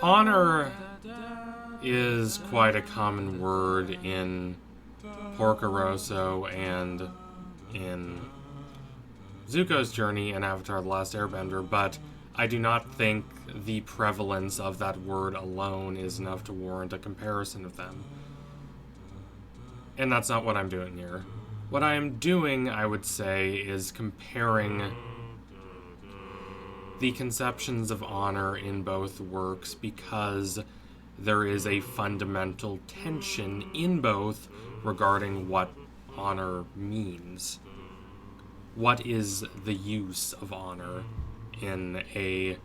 Honor is quite a common word in Porco Rosso and in Zuko's journey in Avatar The Last Airbender, but I do not think the prevalence of that word alone is enough to warrant a comparison of them. And that's not what I'm doing here. What I am doing, I would say, is comparing the conceptions of honor in both works because there is a fundamental tension in both regarding what honor means. What is the use of honor in a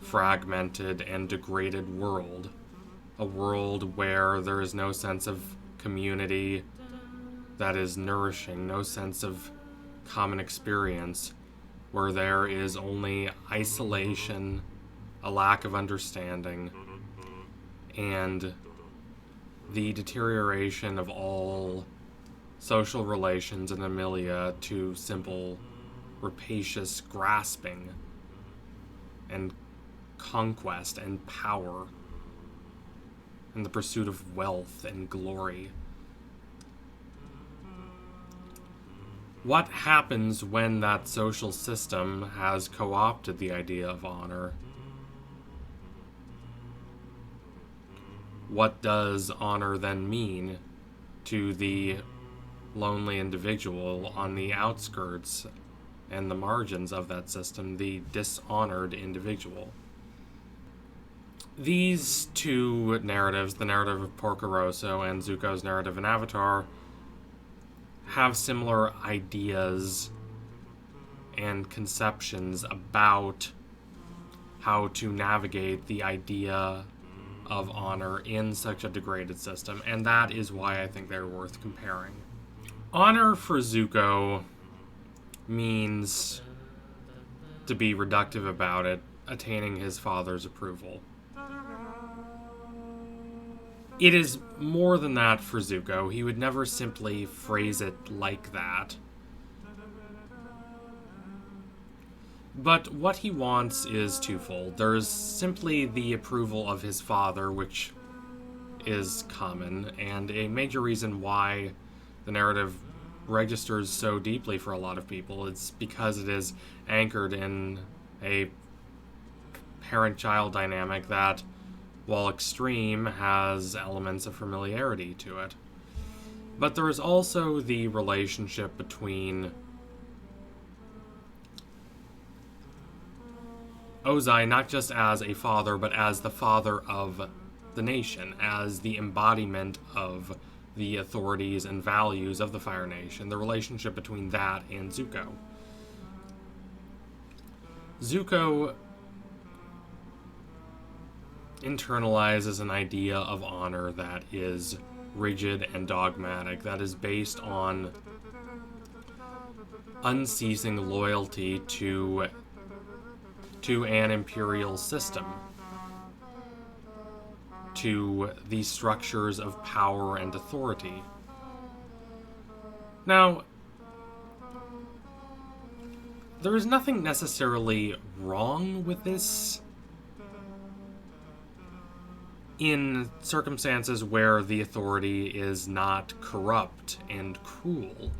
fragmented and degraded world? A world where there is no sense of community that is nourishing, no sense of common experience, where there is only isolation, a lack of understanding, and the deterioration of all social relations and amelia to simple, rapacious grasping and conquest and power and the pursuit of wealth and glory. What happens when that social system has co-opted the idea of honor? What does honor then mean to the lonely individual on the outskirts and the margins of that system, the dishonored individual? These two narratives, the narrative of Porco Rosso and Zuko's narrative in Avatar, have similar ideas and conceptions about how to navigate the idea of honor in such a degraded system, and that is why I think they're worth comparing. Honor for Zuko means, to be reductive about it, attaining his father's approval. It is more than that for Zuko. He would never simply phrase it like that. But what he wants is twofold. There's simply the approval of his father, which is common, and a major reason why the narrative registers so deeply for a lot of people. It's because it is anchored in a parent-child dynamic that, while extreme, has elements of familiarity to it. But there is also the relationship between Ozai, not just as a father, but as the father of the nation, as the embodiment of the authorities and values of the Fire Nation, the relationship between that and Zuko. Zuko internalizes an idea of honor that is rigid and dogmatic, that is based on unceasing loyalty to an imperial system, to the structures of power and authority. Now, there is nothing necessarily wrong with this in circumstances where the authority is not corrupt and cruel.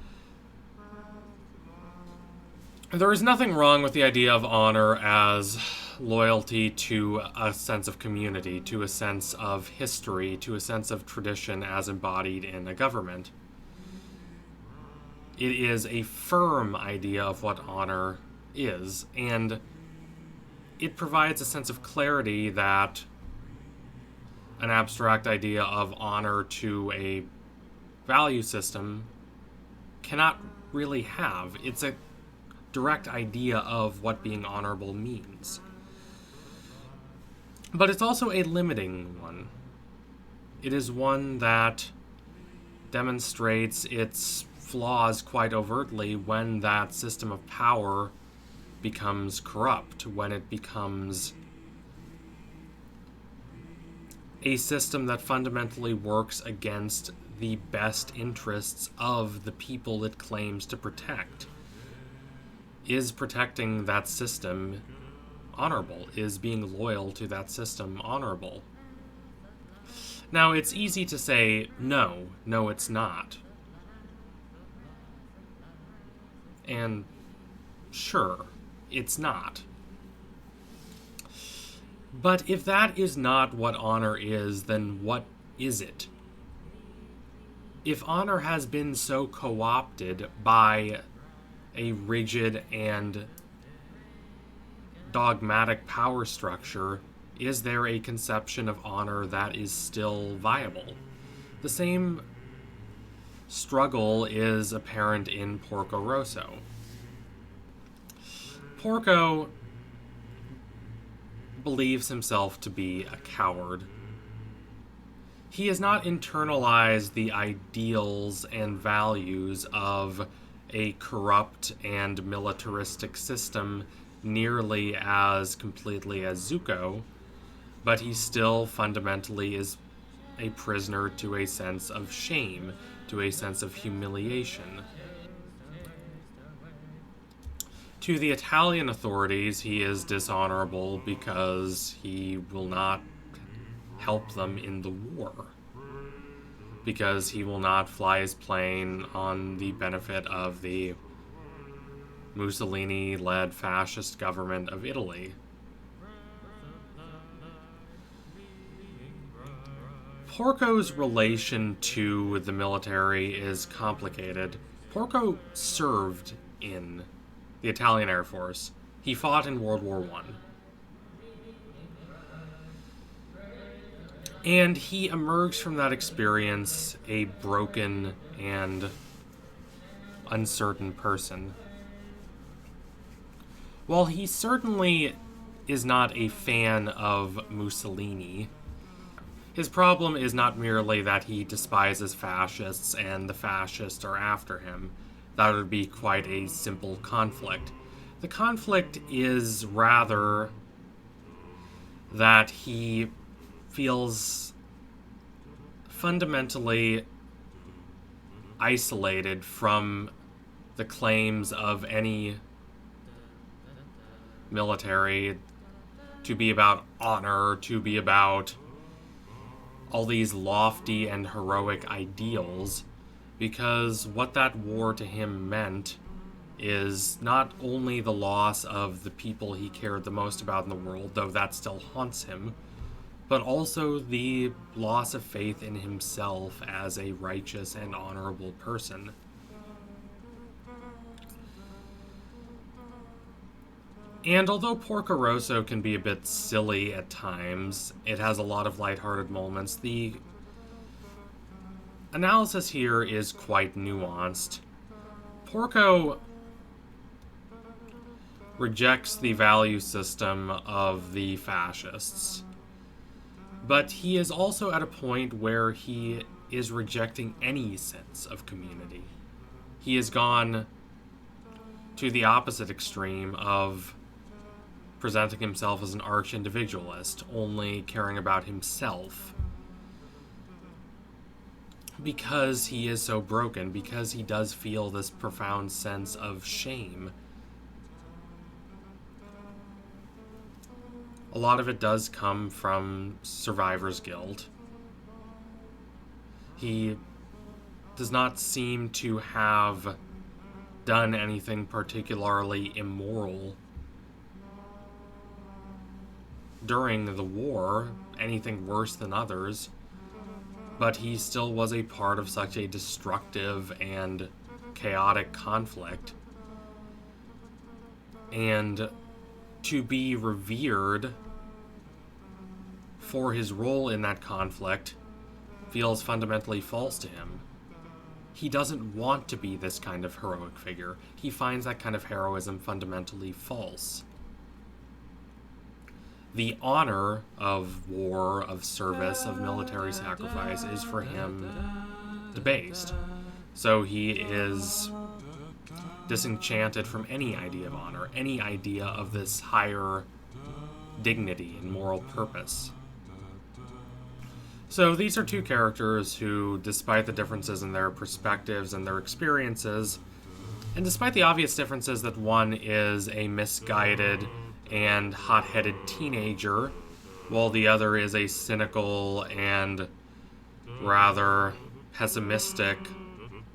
There is nothing wrong with the idea of honor as loyalty to a sense of community, to a sense of history, to a sense of tradition as embodied in a government. It is a firm idea of what honor is, and it provides a sense of clarity that an abstract idea of honor to a value system cannot really have. It's a direct idea of what being honorable means. But it's also a limiting one. It is one that demonstrates its flaws quite overtly when that system of power becomes corrupt, when it becomes a system that fundamentally works against the best interests of the people it claims to protect. Is protecting that system honorable? Is being loyal to that system honorable? Now, it's easy to say, no, it's not. And sure, it's not. But if that is not what honor is, then what is it? If honor has been so co-opted by a rigid and dogmatic power structure, is there a conception of honor that is still viable? The same struggle is apparent in Porco Rosso. Porco believes himself to be a coward. He has not internalized the ideals and values of a corrupt and militaristic system nearly as completely as Zuko, but he still fundamentally is a prisoner to a sense of shame, to a sense of humiliation. To the Italian authorities, he is dishonorable because he will not help them in the war, because he will not fly his plane on the benefit of the Mussolini-led fascist government of Italy. Porco's relation to the military is complicated. Porco served in the Italian Air Force. He fought in World War I. And he emerged from that experience a broken and uncertain person. While he certainly is not a fan of Mussolini, his problem is not merely that he despises fascists and the fascists are after him. That would be quite a simple conflict. The conflict is rather that he feels fundamentally isolated from the claims of any military to be about honor, to be about all these lofty and heroic ideals, because what that war to him meant is not only the loss of the people he cared the most about in the world, though that still haunts him, but also the loss of faith in himself as a righteous and honorable person. And although Porco Rosso can be a bit silly at times, it has a lot of lighthearted moments, the analysis here is quite nuanced. Porco rejects the value system of the fascists, but he is also at a point where he is rejecting any sense of community. He has gone to the opposite extreme of presenting himself as an arch-individualist, only caring about himself. Because he is so broken, because he does feel this profound sense of shame. A lot of it does come from survivor's guilt. He does not seem to have done anything particularly immoral during the war, anything worse than others, but he still was a part of such a destructive and chaotic conflict. And to be revered for his role in that conflict feels fundamentally false to him. He doesn't want to be this kind of heroic figure. He finds that kind of heroism fundamentally false. The honor of war, of service, of military sacrifice is for him debased. So he is disenchanted from any idea of honor, any idea of this higher dignity and moral purpose. So these are two characters who, despite the differences in their perspectives and their experiences, and despite the obvious differences that one is a misguided and hot-headed teenager, while the other is a cynical and rather pessimistic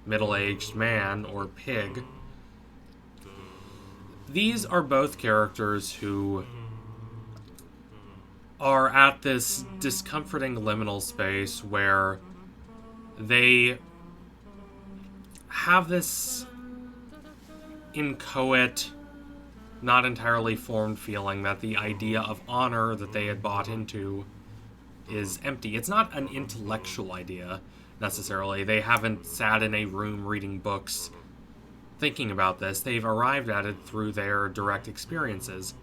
middle-aged man or pig. These are both characters who are at this discomforting liminal space where they have this inchoate, not entirely formed feeling that the idea of honor that they had bought into is empty. It's not an intellectual idea, necessarily. They haven't sat in a room reading books thinking about this. They've arrived at it through their direct experiences.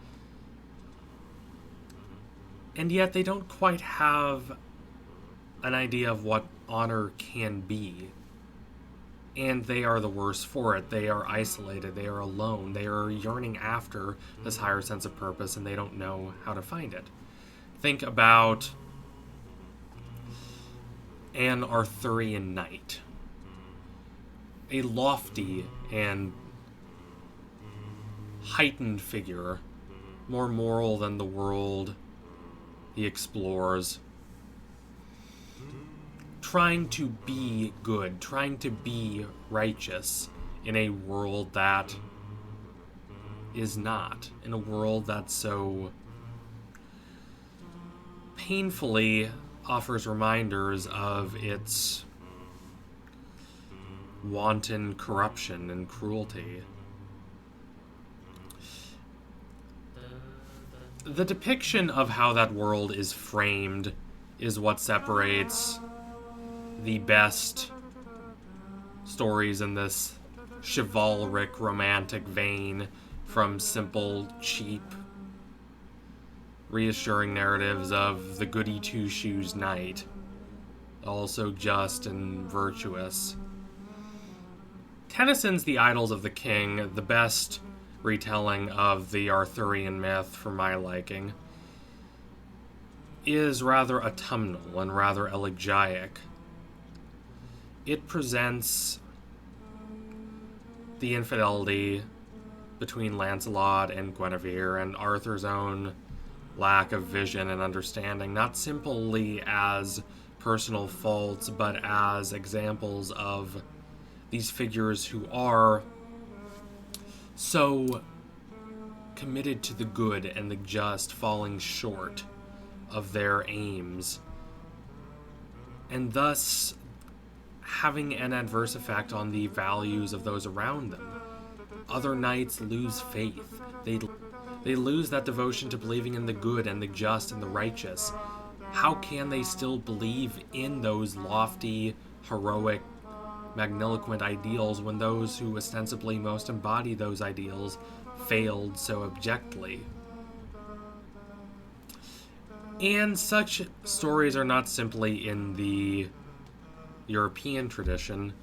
And yet they don't quite have an idea of what honor can be. And they are the worse for it. They are isolated. They are alone. They are yearning after this higher sense of purpose, and they don't know how to find it. Think about an Arthurian knight. A lofty and heightened figure, more moral than the world he explores, trying to be good, trying to be righteous in a world that is not, in a world that so painfully offers reminders of its wanton corruption and cruelty. The depiction of how that world is framed is what separates the best stories in this chivalric, romantic vein from simple, cheap, reassuring narratives of the goody two-shoes knight, also just and virtuous. Tennyson's The Idylls of the King, the best retelling of the Arthurian myth for my liking, is rather autumnal and rather elegiac. It presents the infidelity between Lancelot and Guinevere and Arthur's own lack of vision and understanding, not simply as personal faults, but as examples of these figures who are so committed to the good and the just, falling short of their aims, and thus having an adverse effect on the values of those around them. Other knights lose faith. They lose that devotion to believing in the good and the just and the righteous. How can they still believe in those lofty, heroic, magniloquent ideals when those who ostensibly most embody those ideals failed so abjectly? And such stories are not simply in the European tradition.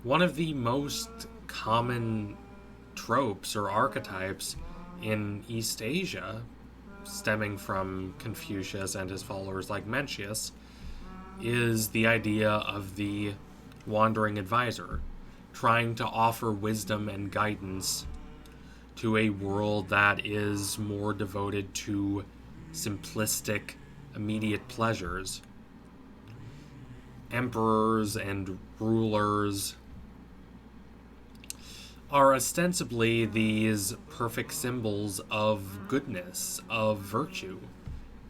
One of the most common tropes or archetypes in East Asia, stemming from Confucius and his followers like Mencius, is the idea of the wandering advisor, trying to offer wisdom and guidance to a world that is more devoted to simplistic, immediate pleasures. Emperors and rulers are ostensibly these perfect symbols of goodness, of virtue.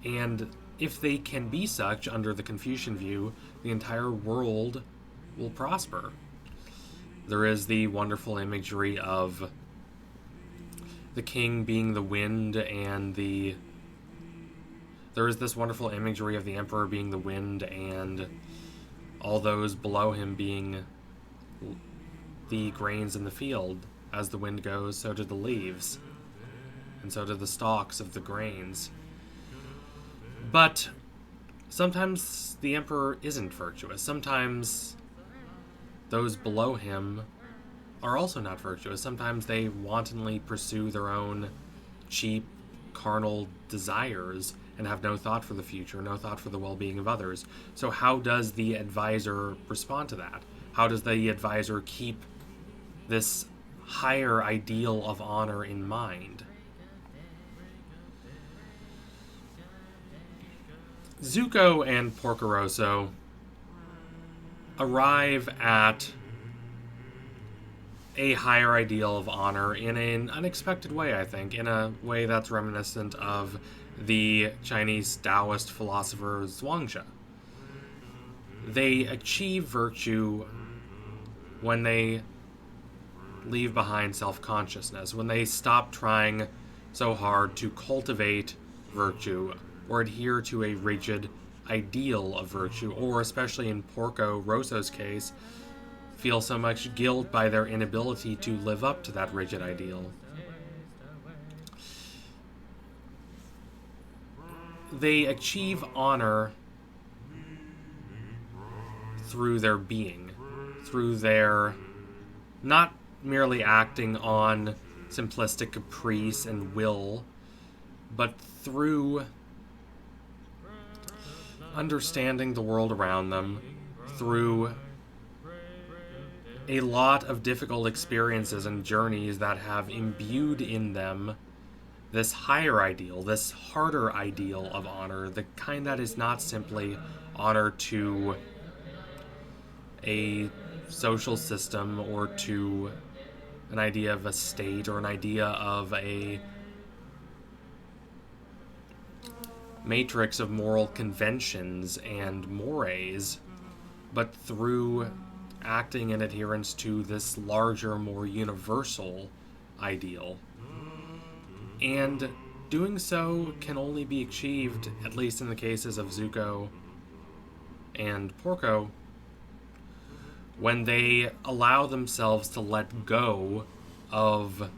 And if they can be such under the Confucian view, the entire world will prosper. There is the wonderful imagery of the king being the wind and there is this wonderful imagery of the emperor being the wind and all those below him being the grains in the field. As the wind goes, so do the leaves, and so do the stalks of the grains. But sometimes the emperor isn't virtuous. Sometimes those below him are also not virtuous. Sometimes they wantonly pursue their own cheap, carnal desires and have no thought for the future, no thought for the well-being of others. So how does the advisor respond to that? How does the advisor keep this higher ideal of honor in mind? Zuko and Porco Rosso arrive at a higher ideal of honor in an unexpected way, I think, in a way that's reminiscent of the Chinese Taoist philosopher Zhuangzi. They achieve virtue when they leave behind self-consciousness, when they stop trying so hard to cultivate virtue or adhere to a rigid ideal of virtue, or especially in Porco Rosso's case, feel so much guilt by their inability to live up to that rigid ideal. They achieve honor through their being, through their not merely acting on simplistic caprice and will, but through understanding the world around them, through a lot of difficult experiences and journeys that have imbued in them this higher ideal, this harder ideal of honor, the kind that is not simply honor to a social system or to an idea of a state or an idea of a matrix of moral conventions and mores, but through acting in adherence to this larger, more universal ideal. And doing so can only be achieved, at least in the cases of Zuko and Porco, when they allow themselves to let go of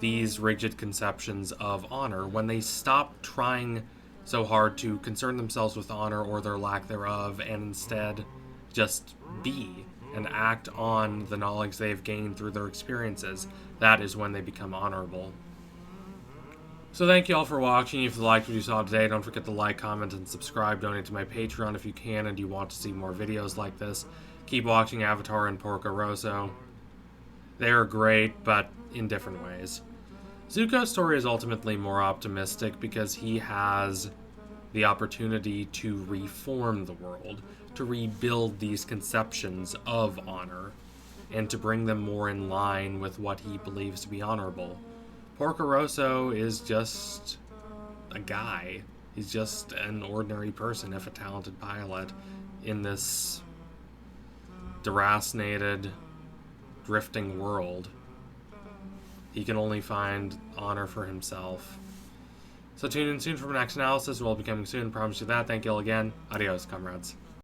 these rigid conceptions of honor, when they stop trying so hard to concern themselves with honor or their lack thereof, and instead just be and act on the knowledge they've gained through their experiences. That is when they become honorable. So thank you all for watching. If you liked what you saw today, don't forget to like, comment, and subscribe. Donate to my Patreon if you can and you want to see more videos like this. Keep watching Avatar and Porco Rosso. They are great, but in different ways. Zuko's story is ultimately more optimistic because he has the opportunity to reform the world, to rebuild these conceptions of honor, and to bring them more in line with what he believes to be honorable. Porco Rosso is just a guy. He's just an ordinary person, if a talented pilot, in this deracinated, drifting world. He can only find honor for himself. So tune in soon for my next analysis. We'll be coming soon. Promise you that. Thank you all again. Adios, comrades.